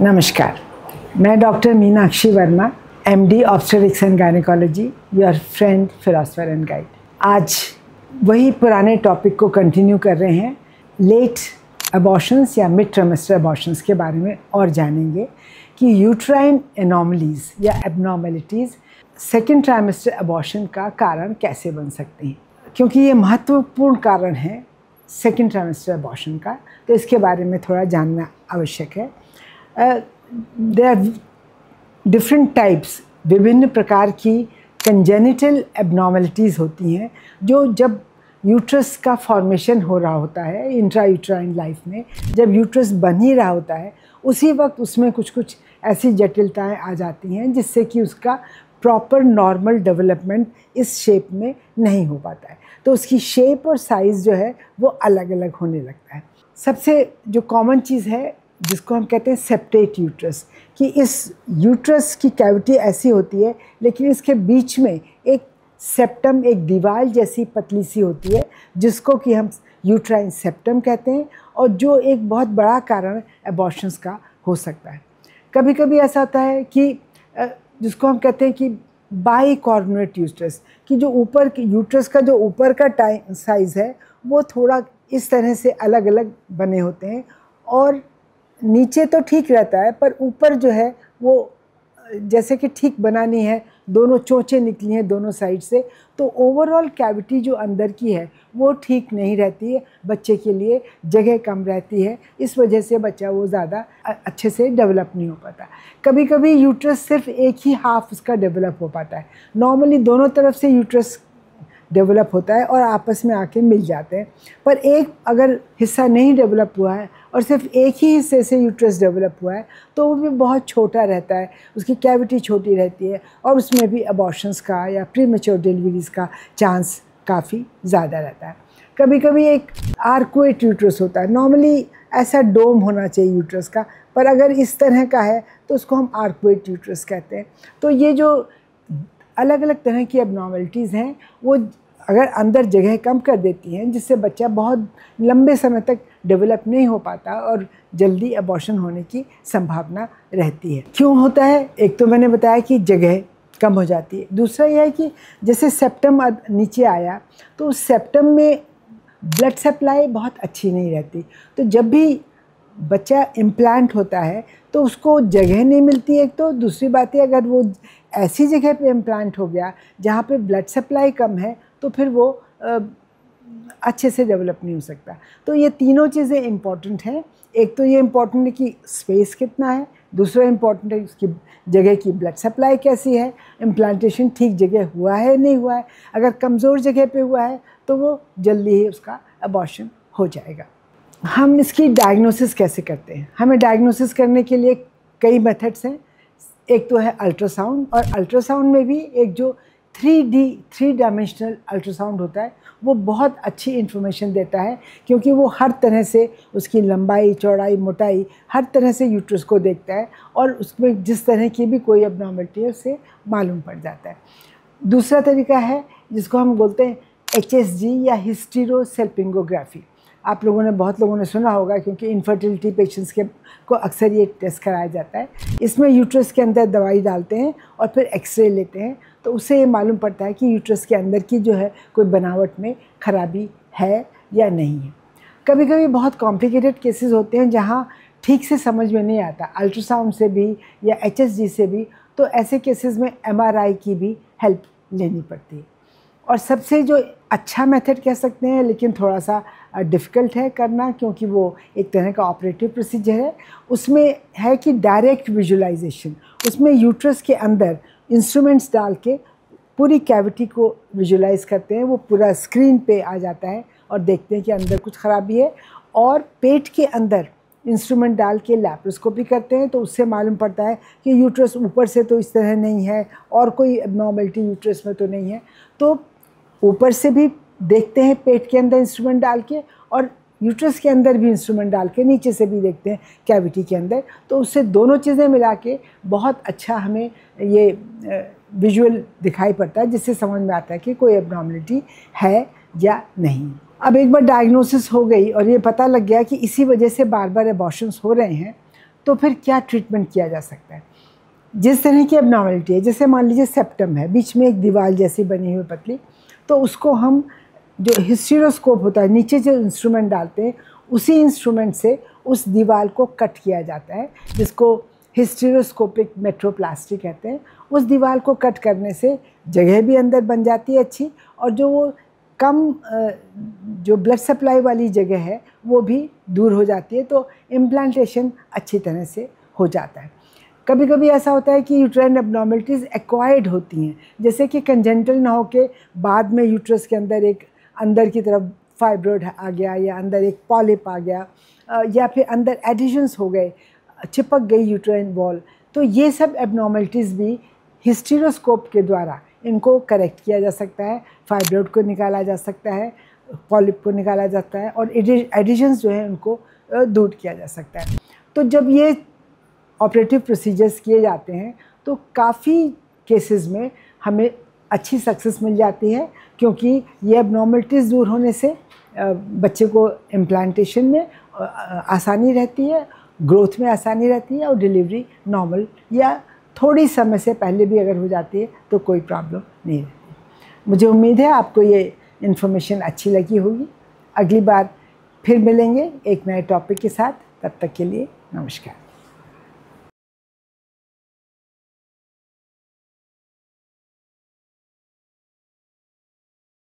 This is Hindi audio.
नमस्कार, मैं doctor Meenakshi Verma, MD obstetrics and gynaecology, your friend philosopher and guide. आज वही पुराने टॉपिक को कंटिन्यू कर रहे हैं। लेट अबॉर्शंस या मिड ट्राइमेस्टर अबॉर्शंस के बारे में और जानेंगे कि यूट्राइन एनोमलीज या एबनॉर्मलिटीज़ सेकेंड ट्राइमेस्टर अबॉर्शन का कारण कैसे बन सकते हैं, क्योंकि ये महत्वपूर्ण कारण है सेकेंड ट्राइमेस्टर अबॉर्शन का। तो इसके बारे में थोड़ा जानना आवश्यक है। देयर आर डिफरेंट टाइप्स, विभिन्न प्रकार की कंजेनिटल एबनॉर्मलिटीज़ होती हैं जो जब यूट्रस का फॉर्मेशन हो रहा होता है इंट्रा यूट्राइन लाइफ में, जब यूट्रस बन ही रहा होता है उसी वक्त उसमें कुछ ऐसी जटिलताएं आ जाती हैं जिससे कि उसका प्रॉपर नॉर्मल डेवलपमेंट इस शेप में नहीं हो पाता है। तो उसकी शेप और साइज़ जो है वो अलग अलग होने लगता है। सबसे जो कॉमन चीज़ है जिसको हम कहते हैं सेप्टेट यूट्रस, कि इस यूट्रस की कैविटी ऐसी होती है लेकिन इसके बीच में एक सेप्टम, एक दीवार जैसी पतली सी होती है जिसको कि हम यूट्राइन सेप्टम कहते हैं, और जो एक बहुत बड़ा कारण एबॉर्शंस का हो सकता है। कभी कभी ऐसा होता है कि जिसको हम कहते हैं कि बाइकॉर्पोरेट यूट्रस, कि जो ऊपर की यूट्रस का जो ऊपर का साइज़ है वो थोड़ा इस तरह से अलग अलग बने होते हैं, और नीचे तो ठीक रहता है पर ऊपर जो है वो जैसे कि ठीक बना नहीं है, दोनों चोंचें निकली हैं दोनों साइड से, तो ओवरऑल कैविटी जो अंदर की है वो ठीक नहीं रहती है, बच्चे के लिए जगह कम रहती है, इस वजह से बच्चा वो ज़्यादा अच्छे से डेवलप नहीं हो पाता। कभी कभी यूट्रस सिर्फ एक ही हाफ उसका डेवलप हो पाता है। नॉर्मली दोनों तरफ से यूट्रस डेवलप होता है और आपस में आके मिल जाते हैं, पर एक अगर हिस्सा नहीं डेवलप हुआ है और सिर्फ एक ही हिस्से से यूट्रस डेवलप हुआ है तो वो भी बहुत छोटा रहता है, उसकी कैविटी छोटी रहती है और उसमें भी अबॉर्शंस का या प्रीमेच्योर डिलीवरीज का चांस काफ़ी ज़्यादा रहता है। कभी कभी एक आर्कुएट यूट्रस होता है, नॉर्मली ऐसा डोम होना चाहिए यूट्रस का, पर अगर इस तरह का है तो उसको हम आर्कुएट यूट्रस कहते हैं। तो ये जो अलग अलग तरह की एबनॉर्मलिटीज़ हैं वो अगर अंदर जगह कम कर देती हैं जिससे बच्चा बहुत लंबे समय तक डेवलप नहीं हो पाता और जल्दी अबॉर्शन होने की संभावना रहती है। क्यों होता है? एक तो मैंने बताया कि जगह कम हो जाती है, दूसरा यह है कि जैसे सेप्टम नीचे आया तो उस सेप्टम में ब्लड सप्लाई बहुत अच्छी नहीं रहती, तो जब भी बच्चा इम्प्लांट होता है तो उसको जगह नहीं मिलती एक तो, दूसरी बात है अगर वो ऐसी जगह पे इम्प्लांट हो गया जहाँ पे ब्लड सप्लाई कम है तो फिर वो अच्छे से डेवलप नहीं हो सकता। तो ये तीनों चीज़ें इम्पॉर्टेंट हैं। एक तो ये इम्पॉर्टेंट है कि स्पेस कितना है, दूसरा इम्पॉर्टेंट है उसकी जगह की ब्लड सप्लाई कैसी है, इम्प्लांटेशन ठीक जगह हुआ है नहीं हुआ है। अगर कमज़ोर जगह पे हुआ है तो वो जल्दी ही उसका अबॉर्शन हो जाएगा। हम इसकी डायग्नोसिस कैसे करते हैं? हमें डायग्नोसिस करने के लिए कई मेथड्स हैं। एक तो है अल्ट्रासाउंड, और अल्ट्रासाउंड में भी एक जो 3 डायमेंशनल अल्ट्रासाउंड होता है वो बहुत अच्छी इन्फॉर्मेशन देता है, क्योंकि वो हर तरह से उसकी लंबाई, चौड़ाई, मोटाई हर तरह से यूट्रस को देखता है और उसमें जिस तरह की भी कोई एबनॉर्मलिटी है उससे मालूम पड़ जाता है। दूसरा तरीका है जिसको हम बोलते हैं HSG या हिस्टेरोसेल्पिंगोग्राफी। आप लोगों ने, बहुत लोगों ने सुना होगा क्योंकि इनफर्टिलिटी पेशेंट्स को अक्सर ये टेस्ट कराया जाता है। इसमें यूट्रस के अंदर दवाई डालते हैं और फिर एक्सरे लेते हैं, तो उससे ये मालूम पड़ता है कि यूट्रस के अंदर की जो है कोई बनावट में खराबी है या नहीं है। कभी कभी बहुत कॉम्प्लिकेटेड केसेस होते हैं जहाँ ठीक से समझ में नहीं आता अल्ट्रासाउंड से भी या HSG से भी, तो ऐसे केसेस में MRI की भी हेल्प लेनी पड़ती है। और सबसे जो अच्छा मेथड कह सकते हैं, लेकिन थोड़ा सा डिफ़िकल्ट है करना क्योंकि वो एक तरह का ऑपरेटिव प्रोसीजर है, उसमें है कि डायरेक्ट विजुलाइजेशन। उसमें यूट्रस के अंदर इंस्ट्रूमेंट्स डाल के पूरी कैविटी को विजुलाइज करते हैं, वो पूरा स्क्रीन पे आ जाता है और देखते हैं कि अंदर कुछ ख़राबी है, और पेट के अंदर इंस्ट्रूमेंट डाल के लैप्रोस्कोपी करते हैं तो उससे मालूम पड़ता है कि यूट्रस ऊपर से तो इस तरह नहीं है और कोई एबनॉर्मलिटी यूट्रस में तो नहीं है। तो ऊपर से भी देखते हैं पेट के अंदर इंस्ट्रूमेंट डाल के, और यूट्रस के अंदर भी इंस्ट्रूमेंट डाल के नीचे से भी देखते हैं कैविटी के अंदर, तो उससे दोनों चीज़ें मिला के बहुत अच्छा हमें ये विजुअल दिखाई पड़ता है जिससे समझ में आता है कि कोई एबनॉर्मलिटी है या नहीं। अब एक बार डायग्नोसिस हो गई और ये पता लग गया कि इसी वजह से बार बार एबॉर्शंस हो रहे हैं, तो फिर क्या ट्रीटमेंट किया जा सकता है। जिस तरह की एबनॉर्मलिटी है, जैसे मान लीजिए सेप्टम है, बीच में एक दीवार जैसी बनी हुई पतली, तो उसको हम जो हिस्टेरोस्कोप होता है, नीचे जो इंस्ट्रूमेंट डालते हैं, उसी इंस्ट्रूमेंट से उस दीवार को कट किया जाता है, जिसको हिस्टेरोस्कोपिक मेट्रोप्लास्टी कहते हैं। उस दीवार को कट करने से जगह भी अंदर बन जाती है अच्छी, और जो वो कम जो ब्लड सप्लाई वाली जगह है वो भी दूर हो जाती है, तो इम्प्लांटेशन अच्छी तरह से हो जाता है। कभी कभी ऐसा होता है कि यूट्राइन एबनॉर्मलिटीज़ एक्वायर्ड होती हैं, जैसे कि कंजेंटल ना हो के बाद में यूट्रस के अंदर एक अंदर की तरफ फाइब्रोइड आ गया, या अंदर एक पॉलिप आ गया, या फिर अंदर एडिशंस हो गए, चिपक गई यूट्राइन वॉल। तो ये सब एबनॉर्मलिटीज़ भी हिस्टेरोस्कोप के द्वारा इनको करेक्ट किया जा सकता है, फाइब्रोइड को निकाला जा सकता है, पॉलिप को निकाला जाता है, और एडिशंस जो है उनको दूर किया जा सकता है। तो जब ये ऑपरेटिव प्रोसीजर्स किए जाते हैं तो काफ़ी केसेस में हमें अच्छी सक्सेस मिल जाती है, क्योंकि ये एबनॉर्मलिटीज़ दूर होने से बच्चे को इम्प्लांटेशन में आसानी रहती है, ग्रोथ में आसानी रहती है, और डिलीवरी नॉर्मल या थोड़ी समय से पहले भी अगर हो जाती है तो कोई प्रॉब्लम नहीं रहती। मुझे उम्मीद है आपको ये इन्फॉर्मेशन अच्छी लगी होगी। अगली बार फिर मिलेंगे एक नए टॉपिक के साथ। तब तक के लिए नमस्कार।